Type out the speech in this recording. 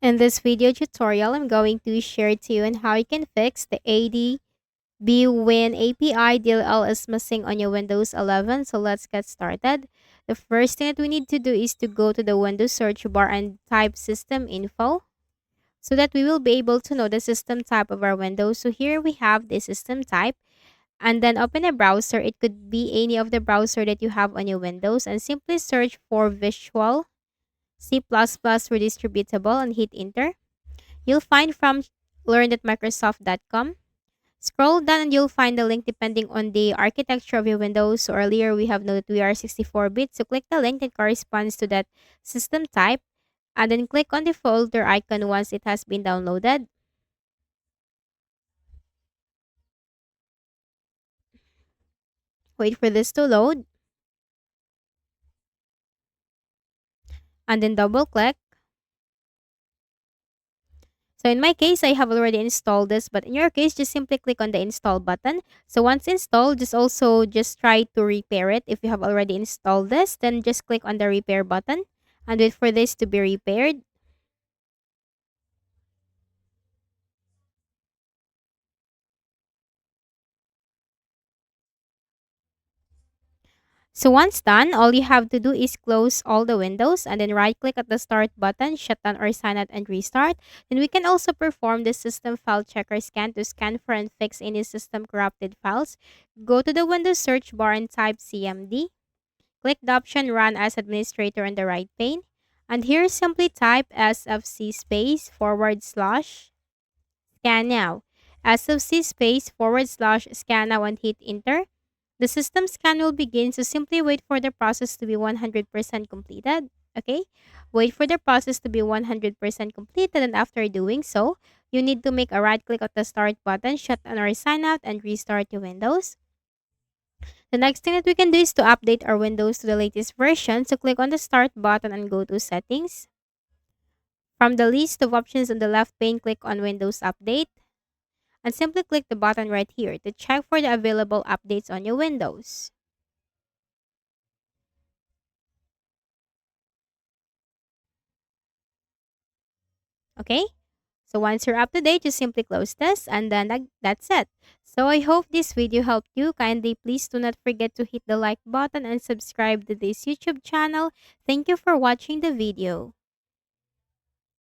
In this video tutorial, I'm going to share to you on how you can fix the Adbwinapi.dll is missing on your Windows 11. So let's get started. The first thing that we need to do is to go to the Windows search bar and type system info so that we will be able to know the system type of our Windows. So here we have the system type, and then open a browser. It could be any of the browser that you have on your Windows, and simply search for Visual C++ redistributable and hit enter. You'll find from learn.microsoft.com. Scroll down and you'll find the link depending on the architecture of your Windows. So earlier we have noted we are 64-bit. So click the link that corresponds to that system type and then click on the folder icon once it has been downloaded. Wait for this to load and then double click. So in my case, I have already installed this, but in your case, just simply click on the install button. So once installed, just try to repair it. If you have already installed this, then just click on the repair button and wait for this to be repaired. So once done, all you have to do is close all the windows and then right click at the start button, shut down or sign out and restart. Then we can also perform the system file checker scan to scan for and fix any system corrupted files. Go to the Windows search bar and type CMD. Click the option Run as Administrator on the right pane. And here simply type sfc space forward slash scan now. Sfc space forward slash scan now and hit enter. The system scan will begin, so simply wait for the process to be 100% completed. Okay? Wait for the process to be 100% completed, and after doing so, you need to make a right click at the start button, shut down or sign out, and restart your Windows. The next thing that we can do is to update our Windows to the latest version. So click on the Start button and go to Settings. From the list of options on the left pane, click on Windows Update. And simply click the button right here to check for the available updates on your Windows. Okay? So once you're up to date, just simply close this and then that's it. So I hope this video helped you. Kindly please do not forget to hit the like button and subscribe to this YouTube channel. Thank you for watching the video.